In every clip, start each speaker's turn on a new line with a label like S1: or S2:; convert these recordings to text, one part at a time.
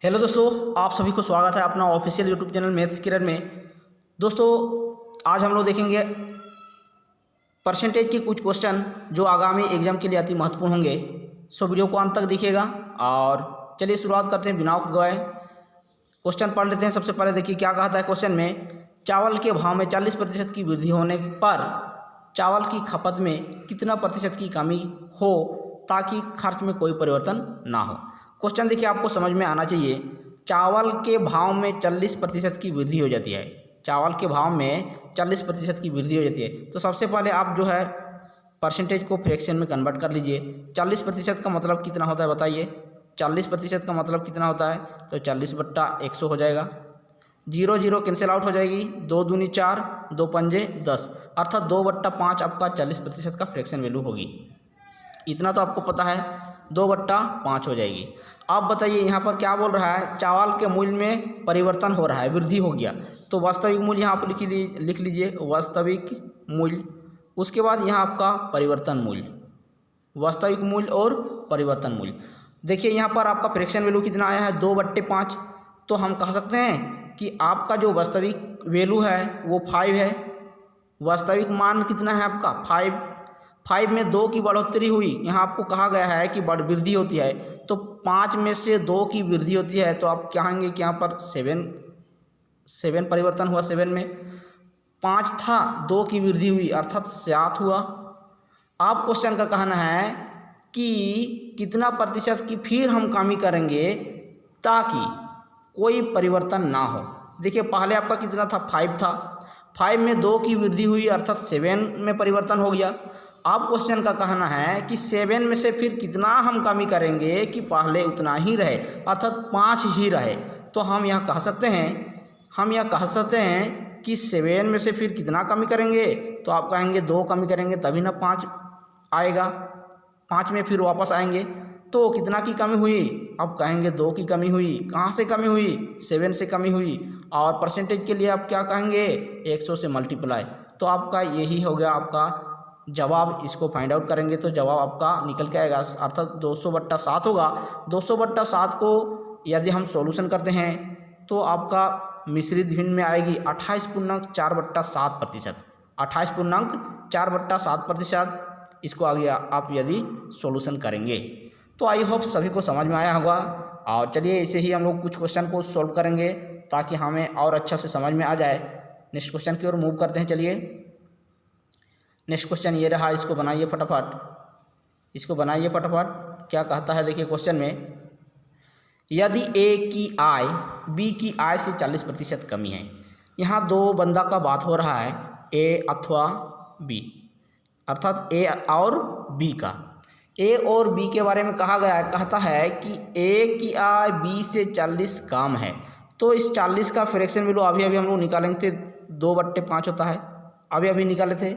S1: Hello दोस्तों, आप सभी को स्वागत है अपना ऑफिशियल यूट्यूब चैनल मैथ्स किरण में। दोस्तों, आज हम लोग देखेंगे परसेंटेज के कुछ क्वेश्चन जो आगामी एग्जाम के लिए अति महत्वपूर्ण होंगे। सो वीडियो को अंत तक देखिएगा और चलिए शुरुआत करते हैं बिना वक्त गवाए। क्वेश्चन पढ़ लेते हैं। सबसे पहले देखिए क्या कहता है क्वेश्चन में। चावल के भाव में 40% की वृद्धि होने पर चावल की खपत में कितना प्रतिशत की कमी हो ताकि खर्च में कोई परिवर्तन ना हो। क्वेश्चन देखिए आपको समझ में आना चाहिए। चावल के भाव में 40% की वृद्धि हो जाती है। चावल के भाव में 40% की वृद्धि हो जाती है। तो सबसे पहले आप जो है परसेंटेज को फ्रैक्शन में कन्वर्ट कर लीजिए। 40% का मतलब कितना होता है बताइए। 40% का मतलब कितना होता है, तो 40/100 हो जाएगा। 0 0 कैंसिल आउट हो जाएगी। 2 दूनी 4, 2 पंजे 10, अर्थात 2/5 आपका 40% का फ्रैक्शन वैल्यू होगी। इतना तो आपको पता है, 2/5 हो जाएगी। आप बताइए यहाँ पर क्या बोल रहा है, चावल के मूल्य में परिवर्तन हो रहा है, वृद्धि हो गया। तो वास्तविक मूल्य यहाँ पर लिख लीजिए, वास्तविक मूल्य। उसके बाद यहाँ आपका परिवर्तन मूल्य, वास्तविक मूल्य और परिवर्तन मूल्य। देखिए यहाँ पर आपका फ्रैक्शन वैल्यू कितना आया है, 2/5। तो हम कह सकते हैं कि आपका जो वास्तविक वैल्यू है वो 5 है। वास्तविक मान कितना है आपका 5 में 2 की बढ़ोतरी हुई। यहाँ आपको कहा गया है कि वृद्धि होती है, तो 5 में से 2 की वृद्धि होती है। तो आप कहेंगे कि यहाँ पर 7 परिवर्तन हुआ। 7 में 5 था, 2 की वृद्धि हुई अर्थात 7 हुआ। आप क्वेश्चन का कहना है कि कितना प्रतिशत की फिर हम कमी करेंगे ताकि कोई परिवर्तन ना हो। देखिए पहले आपका कितना था, 5 था। 5 में 2 की वृद्धि हुई अर्थात 7 में परिवर्तन हो गया। अब क्वेश्चन का कहना है कि 7 में से फिर कितना हम कमी करेंगे कि पहले उतना ही रहे अर्थात 5 ही रहे। तो हम यह कह सकते हैं कि 7 में से फिर कितना कमी करेंगे, तो आप कहेंगे 2 कमी करेंगे तभी ना 5 आएगा। 5 में फिर वापस आएंगे तो कितना की कमी हुई, आप कहेंगे 2 की कमी हुई। कहाँ से कमी हुई, 7 से कमी हुई। और परसेंटेज के लिए आप क्या कहेंगे, 100 से मल्टीप्लाई। तो आपका यही हो गया आपका जवाब। इसको फाइंड आउट करेंगे तो जवाब आपका निकल के आएगा, अर्थात 200/7 होगा। 200/7 को यदि हम सॉल्यूशन करते हैं तो आपका मिश्रित भिन्न में आएगी 28.4/7%। 28.4/7%। इसको आगे आप यदि सॉल्यूशन करेंगे तो आई होप सभी को समझ में आया होगा। और चलिए ऐसे ही हम लोग कुछ क्वेश्चन को सॉल्व करेंगे ताकि हमें और अच्छा से समझ में आ जाए। नेक्स्ट क्वेश्चन की ओर मूव करते हैं। चलिए नेक्स्ट क्वेश्चन ये रहा, इसको बनाइए फटाफट। क्या कहता है देखिए क्वेश्चन में, यदि ए की आय बी की आय से 40% कमी है। यहाँ दो बंदा का बात हो रहा है, ए अथवा बी, अर्थात ए और बी का। ए और बी के बारे में कहा गया है, कहता है कि ए की आय बी से 40 कम है। तो इस 40 का फ्रैक्शन वैल्यू अभी हम लोग निकालेंगे, 2/5 होता है, अभी निकाले थे।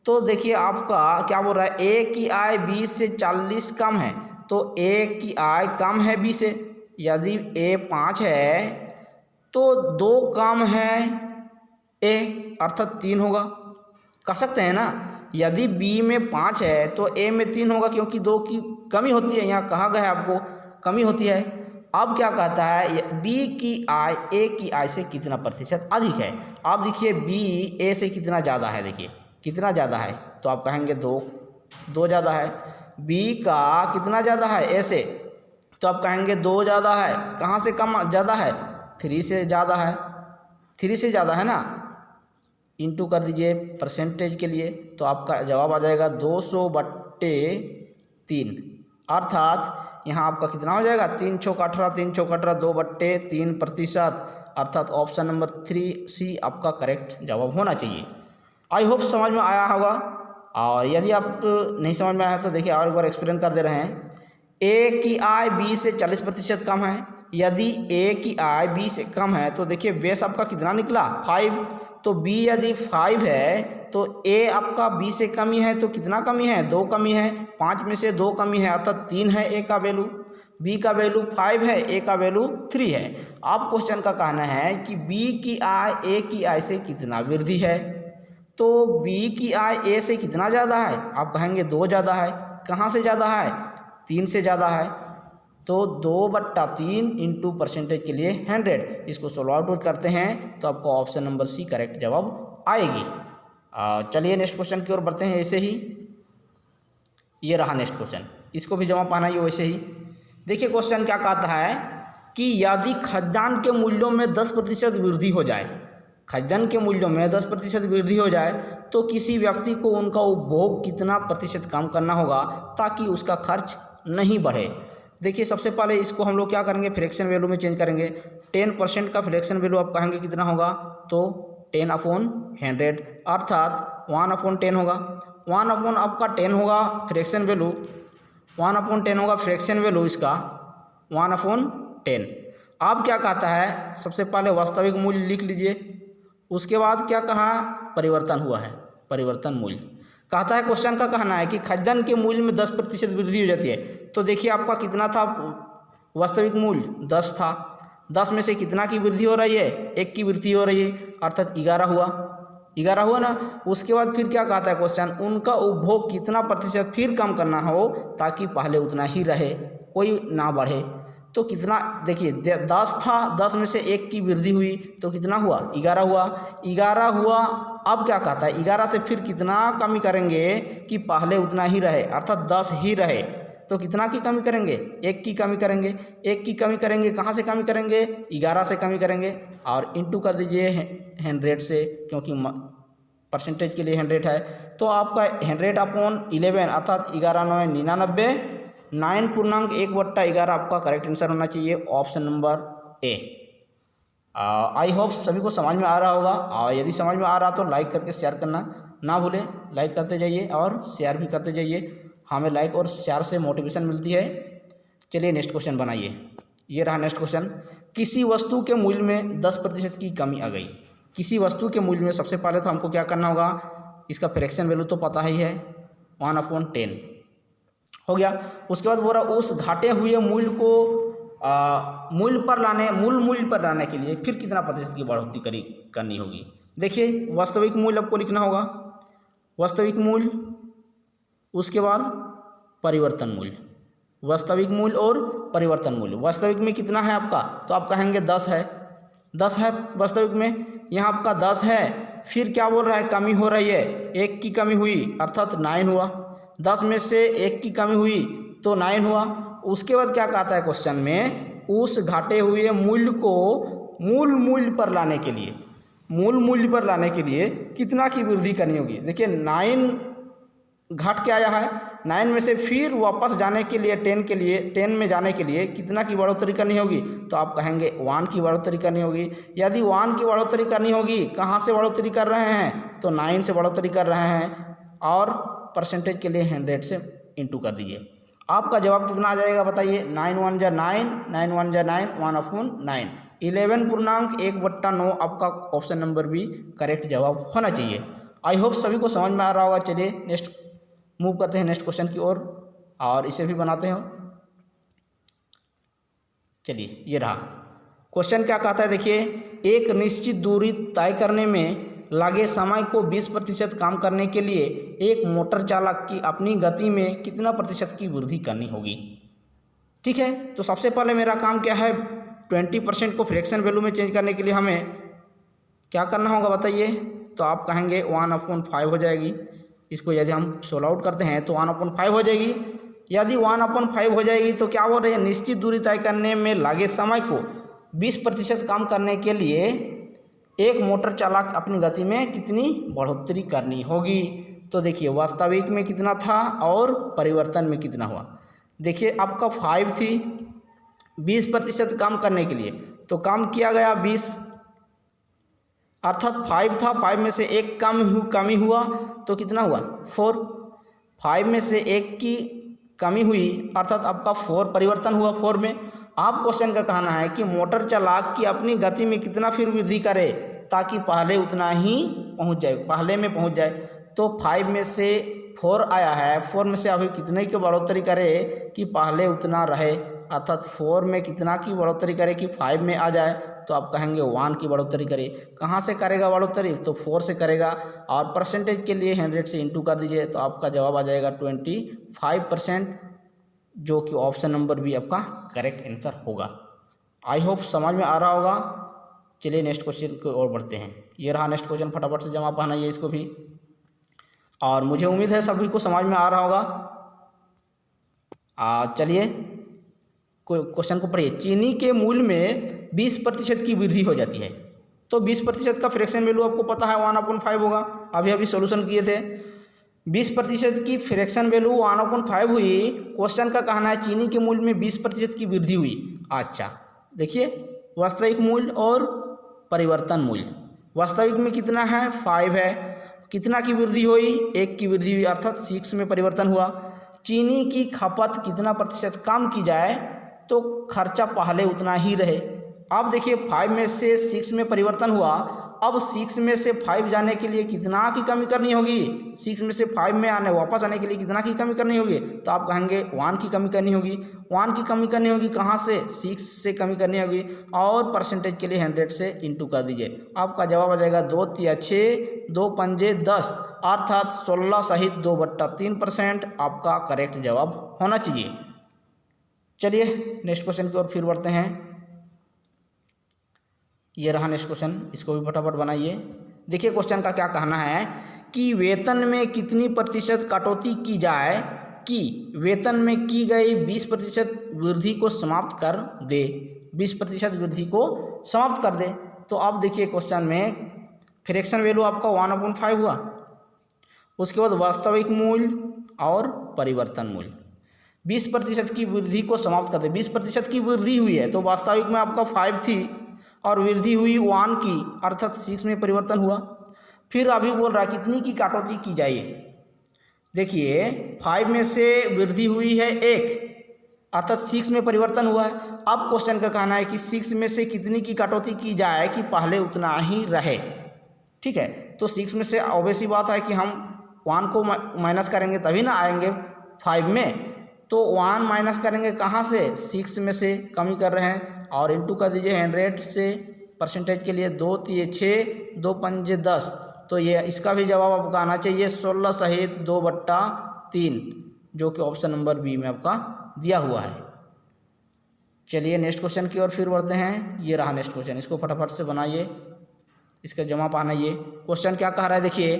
S1: तो देखिए आपका क्या बोल रहा है, ए की आय बी से 40 कम है। तो ए की आय कम है बी से। यदि ए 5 है तो 2 कम है ए, अर्थात 3 होगा। कह सकते हैं ना, यदि बी में 5 है तो ए में 3 होगा, क्योंकि 2 की कमी होती है। यहाँ कहा गया है आपको कमी होती है। अब क्या कहता है, बी की आय ए की आय से कितना प्रतिशत अधिक है। आप देखिए बी ए से कितना ज़्यादा है, देखिए कितना ज़्यादा है, तो आप कहेंगे 2 ज़्यादा है। बी का कितना ज़्यादा है ए से, तो आप कहेंगे 2 ज़्यादा है। कहाँ से कम ज़्यादा है, 3 से ज़्यादा है। 3 से ज़्यादा है ना, इंटू कर दीजिए परसेंटेज के लिए, तो आपका जवाब आ जाएगा 200/3, अर्थात यहाँ आपका कितना हो जाएगा, 3 चौक 18, 3 चौक 18, 2/3%, अर्थात ऑप्शन नंबर 3C आपका करेक्ट जवाब होना चाहिए। आई होप समझ में आया होगा। और यदि आप नहीं समझ में आया तो देखिए और एक बार एक्सप्लेन कर दे रहे हैं। ए की आय बी से 40% कम है। यदि ए की आय बी से कम है तो देखिए बेस आपका कितना निकला, 5। तो बी यदि 5 है तो ए आपका बी से कमी है, तो कितना कमी है, 2 कमी है। 5 में से 2 कमी है अर्थात 3 है ए का वैल्यू। बी का वैल्यू 5 है, ए का वैल्यू 3 है। अब क्वेश्चन का कहना है कि बी की आय ए की आय से कितना वृद्धि है। तो बी की आय ए से कितना ज़्यादा है, आप कहेंगे 2 ज़्यादा है। कहाँ से ज़्यादा है, 3 से ज़्यादा है। तो 2/3 इंटू परसेंटेज के लिए 100, इसको सोल्व आउट करते हैं तो आपको ऑप्शन नंबर सी करेक्ट जवाब आएगी। चलिए नेक्स्ट क्वेश्चन की ओर बढ़ते हैं। ऐसे ही ये रहा नेक्स्ट क्वेश्चन, इसको भी जवाब पाना ही वैसे ही। देखिए क्वेश्चन क्या कहता है कि यदि खाद्यान्न के मूल्यों में 10% वृद्धि हो जाए, खाद्यान्न के मूल्यों में 10% वृद्धि हो जाए तो किसी व्यक्ति को उनका उपभोग कितना प्रतिशत कम करना होगा ताकि उसका खर्च नहीं बढ़े। देखिए सबसे पहले इसको हम लोग क्या करेंगे, फ्रैक्शन वैल्यू में चेंज करेंगे। 10% का फ्रैक्शन वैल्यू आप कहेंगे कितना होगा, तो 10/100 अर्थात 1/10 होगा। 1/ आपका 10 होगा फ्रैक्शन वैल्यू, 1/10 होगा फ्रैक्शन वैल्यू इसका 1/10। अब क्या कहता है, सबसे पहले वास्तविक मूल्य लिख लीजिए, उसके बाद क्या कहा, परिवर्तन हुआ है, परिवर्तन मूल्य कहता है। क्वेश्चन का कहना है कि खाद्यान्न के मूल्य में 10% वृद्धि हो जाती है। तो देखिए आपका कितना था वास्तविक मूल्य, 10 था, 10 में से कितना की वृद्धि हो रही है, 1 की वृद्धि हो रही है अर्थात 11 हुआ, 11 हुआ ना। उसके बाद फिर क्या कहता है क्वेश्चन, उनका उपभोग कितना प्रतिशत फिर कम करना हो ताकि पहले उतना ही रहे, कोई ना बढ़े। तो कितना, देखिए 10 था, 10 में से 1 की वृद्धि हुई तो कितना हुआ, 11 हुआ, 11 हुआ। अब क्या कहता है, 11 से फिर कितना कमी करेंगे कि पहले उतना ही रहे अर्थात 10 ही रहे। तो कितना की कमी करेंगे, 1 की कमी करेंगे, 1 की कमी करेंगे, कहाँ से कमी करेंगे, 11 से कमी करेंगे और इंटू कर दीजिए 100 से, क्योंकि परसेंटेज के लिए 100 है। तो आपका 100/11 अर्थात 11×9 = 99, 9.1/11 आपका करेक्ट आंसर होना चाहिए, option number A. I hope सभी को समझ में आ रहा होगा, और यदि समझ में आ रहा तो लाइक करके शेयर करना ना भूलें, लाइक करते जाइए और शेयर भी करते जाइए, हमें लाइक और शेयर से मोटिवेशन मिलती है। चलिए नेक्स्ट क्वेश्चन बनाइए, ये रहा नेक्स्ट क्वेश्चन। किसी वस्तु के मूल्य में 10% की कमी आ गई। किसी वस्तु के मूल्य में सबसे पहले तो हमको क्या करना होगा, इसका फ्रैक्शन वैल्यू तो पता ही है, 1/10 हो गया। उसके बाद बोल रहा उस घाटे हुए मूल्य को मूल मूल्य पर लाने के लिए फिर कितना प्रतिशत की बढ़ोतरी करनी होगी। देखिए वास्तविक मूल्य आपको लिखना होगा, वास्तविक मूल्य, उसके बाद परिवर्तन मूल्य, वास्तविक मूल्य और परिवर्तन मूल्य। वास्तविक में कितना है आपका, तो आप कहेंगे 10 है, 10 है वास्तविक में, यहाँ आपका 10 है। फिर क्या बोल रहा है, कमी हो रही है, 1 की कमी हुई अर्थात 9 हुआ, 10 में से 1 की कमी हुई तो 9 हुआ। उसके बाद क्या कहता है क्वेश्चन में, उस घाटे हुए मूल्य को मूल मूल्य पर लाने के लिए, मूल मूल्य पर लाने के लिए कितना की वृद्धि करनी होगी। देखिए 9 घट के आया है, 9 में से फिर वापस जाने के लिए 10 में जाने के लिए कितना की बढ़ोतरी करनी होगी, तो आप कहेंगे 1 की बढ़ोतरी करनी होगी। यदि 1 की बढ़ोतरी करनी होगी, कहाँ से बढ़ोतरी कर रहे हैं, तो 9 से बढ़ोतरी कर रहे हैं और परसेंटेज के लिए 100 से इंटू कर दीजिए। आपका जवाब कितना आ जाएगा बताइए, 9×1 = 9, 9×1 = 9, 1/9, 11.1/9 आपका ऑप्शन नंबर बी करेक्ट जवाब होना चाहिए। आई होप सभी को समझ में आ रहा होगा। चलिए नेक्स्ट मूव करते हैं नेक्स्ट क्वेश्चन की ओर और इसे भी बनाते हैं। चलिए ये रहा क्वेश्चन, क्या कहता है देखिए, एक निश्चित दूरी तय करने में लगे समय को 20% कम करने के लिए एक मोटर चालक की अपनी गति में कितना प्रतिशत की वृद्धि करनी होगी। ठीक है, तो सबसे पहले मेरा काम क्या है, 20% को फ्रैक्शन वैल्यू में चेंज करने के लिए हमें क्या करना होगा बताइए, तो आप कहेंगे 1/5 हो जाएगी। इसको यदि हम सोल्व आउट करते हैं तो 1/5 हो जाएगी। यदि 1/5 हो जाएगी तो क्या बोल रहे हैं, निश्चित दूरी तय करने में लगे समय को 20% कम करने के लिए एक मोटर चालक अपनी गति में कितनी बढ़ोतरी करनी होगी। तो देखिए वास्तविक में कितना था और परिवर्तन में कितना हुआ। देखिए आपका 5 थी, 20% कम करने के लिए तो कम किया गया 20 अर्थात 5 था, 5 में से 1 कमी हुआ तो कितना हुआ 4। 5 में से 1 की कमी हुई अर्थात आपका 4 परिवर्तन हुआ 4 में। आप क्वेश्चन का कहना है कि मोटर चालक की अपनी गति में कितना फिर वृद्धि करे ताकि पहले उतना ही पहुंच जाए, पहले में पहुंच जाए। तो 5 में से 4 आया है, 4 में से अभी कितने की बढ़ोतरी करे कि पहले उतना रहे अर्थात 4 में कितना की बढ़ोतरी करे कि 5 में आ जाए, तो आप कहेंगे 1 की बढ़ोतरी करे। कहाँ से करेगा बढ़ोतरी, तो 4 से करेगा और परसेंटेज के लिए 100 से इंटू कर दीजिए तो आपका जवाब आ जाएगा 25%। जो कि ऑप्शन नंबर बी आपका करेक्ट आंसर होगा। आई होप समझ में आ रहा होगा। चलिए नेक्स्ट क्वेश्चन की ओर बढ़ते हैं। ये रहा नेक्स्ट क्वेश्चन, फटाफट से जवाब पाना ये इसको भी, और मुझे उम्मीद है सभी को समझ में आ रहा होगा। चलिए क्वेश्चन को पढ़िए। चीनी के मूल्य में 20% की वृद्धि हो जाती है, तो 20% का फ्रैक्शन वैल्यू आपको पता है 1/5 होगा, अभी अभी सोल्यूशन किए थे। 20% की फ्रैक्शन वैल्यू 1/5 हुई। क्वेश्चन का कहना है चीनी के मूल्य में 20% की वृद्धि हुई। अच्छा देखिए, वास्तविक मूल्य और परिवर्तन मूल्य। वास्तविक में कितना है 5 है, कितना की वृद्धि हुई 1 की वृद्धि हुई, अर्थात 6 में परिवर्तन हुआ। चीनी की खपत कितना प्रतिशत कम की जाए तो खर्चा पहले उतना ही रहे। अब देखिए 5 में से 6 में परिवर्तन हुआ, अब 6 में से 5 जाने के लिए कितना की कमी करनी होगी, 6 में से 5 में आने वापस आने के लिए कितना की कमी करनी होगी, तो आप कहेंगे 1 की कमी करनी होगी। 1 की कमी करनी होगी कहाँ से, 6 से कमी करनी होगी, और परसेंटेज के लिए 100 से इंटू कर दीजिए। आपका जवाब आ जाएगा 2 तिया 6, 2 पंजे 10, अर्थात 16 सहित 2/3% आपका करेक्ट जवाब होना चाहिए। चलिए नेक्स्ट क्वेश्चन की ओर फिर बढ़ते हैं। ये रहा नेक्स्ट क्वेश्चन, इसको भी फटाफट बनाइए। देखिए क्वेश्चन का क्या कहना है कि वेतन में कितनी प्रतिशत कटौती की जाए कि वेतन में की गई 20% वृद्धि को समाप्त कर दे, 20% वृद्धि को समाप्त कर दे। तो अब देखिए क्वेश्चन में फ्रैक्शन वैल्यू आपका 1/5 हुआ, उसके बाद वास्तविक मूल्य और परिवर्तन मूल्य। 20% की वृद्धि को समाप्त कर दे, 20% की वृद्धि हुई है, तो वास्तविक में आपका 5 थी और वृद्धि हुई 1 की, अर्थात 6 में परिवर्तन हुआ। फिर अभी बोल रहा है कितनी की कटौती की जाए। देखिए 5 में से वृद्धि हुई है 1, अर्थात 6 में परिवर्तन हुआ है। अब क्वेश्चन का कहना है कि 6 में से कितनी की कटौती की जाए कि पहले उतना ही रहे। ठीक है, तो 6 में से ऑब्वियस ही बात है कि हम 1 को माइनस करेंगे तभी ना आएंगे 5 में, तो 1 माइनस करेंगे कहाँ से, 6 में से कमी कर रहे हैं, और इंटू कर दीजिए 100 से। परसेंटेज के लिए 2 तिये 6, 2 पंजे 10, तो ये इसका भी जवाब आपका आना चाहिए 16 सहित 2/3, जो कि ऑप्शन नंबर बी में आपका दिया हुआ है। चलिए नेक्स्ट क्वेश्चन की ओर फिर बढ़ते हैं। ये रहा नेक्स्ट क्वेश्चन, इसको फटाफट से बनाइए, इसका जवाब आना। ये क्वेश्चन क्या कह रहा है, देखिए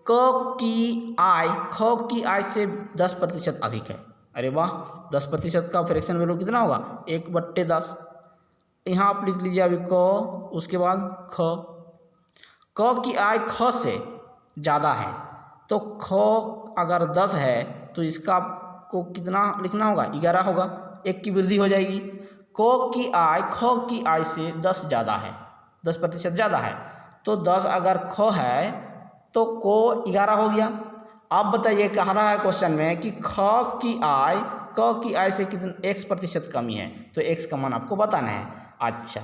S1: क की आय ख की आय से 10% अधिक है। अरे वाह, 10% का फ्रैक्शन वैल्यू कितना होगा 1/10। यहाँ आप लिख लीजिए अभी क, उसके बाद ख। क की आय ख से ज़्यादा है, तो ख अगर 10 है तो इसका आपको कितना लिखना होगा 11 होगा, 1 की वृद्धि हो जाएगी। क की आय ख की आय से 10 ज़्यादा है, 10% ज़्यादा है, तो 10 अगर ख है तो को 11 हो गया। अब बताइए कह रहा है क्वेश्चन में कि ख की आय क की आय से कितना x% कमी है, तो x का मान आपको बताना है। अच्छा,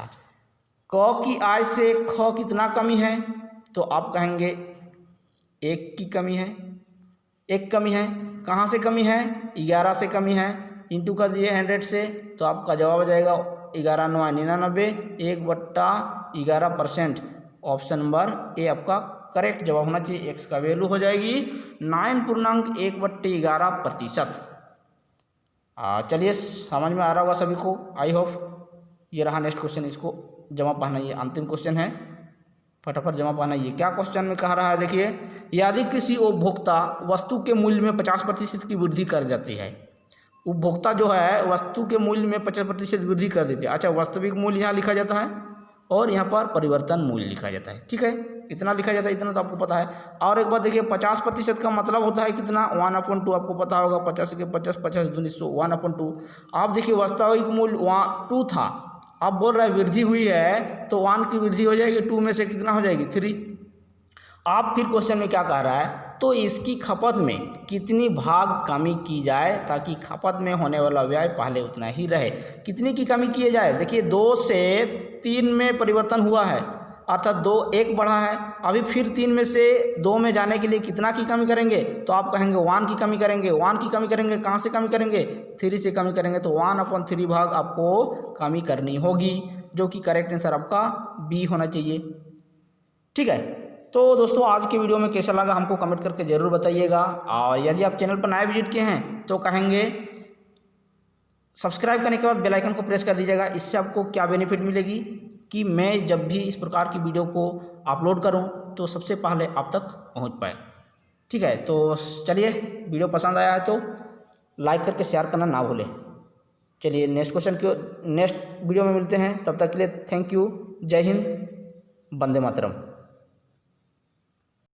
S1: क की आय से ख कितना कमी है, तो आप कहेंगे 1 की कमी है, 1 कमी है। कहाँ से कमी है, 11 से कमी है, इंटू कर दिए 100 से, तो आपका जवाब आ जाएगा 11 9 99, 1/11%। ऑप्शन नंबर ए आपका करेक्ट जवाब होना चाहिए। एक्स का वैल्यू हो जाएगी 9.1/11%। चलिए समझ में आ रहा होगा सभी को, आई होप। ये रहा नेक्स्ट क्वेश्चन, इसको जवाब पाना, ये अंतिम क्वेश्चन है, फटाफट जवाब पाना। ये क्या क्वेश्चन में कह रहा है, देखिए यदि किसी उपभोक्ता वस्तु के मूल्य में 50% की वृद्धि कर जाती है, उपभोक्ता जो है वस्तु के मूल्य में 50% वृद्धि कर देती है। अच्छा, वास्तविक मूल्य यहाँ लिखा जाता है और यहाँ पर परिवर्तन मूल्य लिखा जाता है। ठीक है, इतना लिखा जाता है, इतना तो आपको पता है। और एक बात देखिए 50% का मतलब होता है कितना 1/2, आपको पता होगा 50 के 50 50 दूनी 100, 1/2। आप देखिए वास्तविक मूल्य 2 था, अब बोल रहा है वृद्धि हुई है, तो 1 की वृद्धि हो जाएगी, 2 में से कितना हो जाएगी 3। आप फिर क्वेश्चन में क्या कह रहा है, तो इसकी खपत में कितनी भाग कमी की जाए ताकि खपत में होने वाला व्यय पहले उतना ही रहे। कितनी की कमी की जाए, देखिए 2 से 3 में परिवर्तन हुआ है, अर्थात 2 1 बढ़ा है। अभी फिर 3 में से 2 में जाने के लिए कितना की कमी करेंगे, तो आप कहेंगे 1 की कमी करेंगे। 1 की कमी करेंगे कहाँ से कमी करेंगे, 3 से कमी करेंगे, तो 1/3 भाग आपको कमी करनी होगी, जो कि करेक्ट आंसर आपका बी होना चाहिए। ठीक है, तो दोस्तों आज के वीडियो में कैसा लगा हमको कमेंट करके ज़रूर बताइएगा। और यदि आप चैनल पर नए विजिट किए हैं तो कहेंगे सब्सक्राइब करने के बाद बेल आइकन को प्रेस कर दीजिएगा। इससे आपको क्या बेनिफिट मिलेगी कि मैं जब भी इस प्रकार की वीडियो को अपलोड करूं तो सबसे पहले आप तक पहुंच पाए। ठीक है, तो चलिए, वीडियो पसंद आया है तो लाइक करके शेयर करना ना भूलें। चलिए नेक्स्ट वीडियो में मिलते हैं, तब तक के लिए थैंक यू। जय हिंद, वंदे मातरम।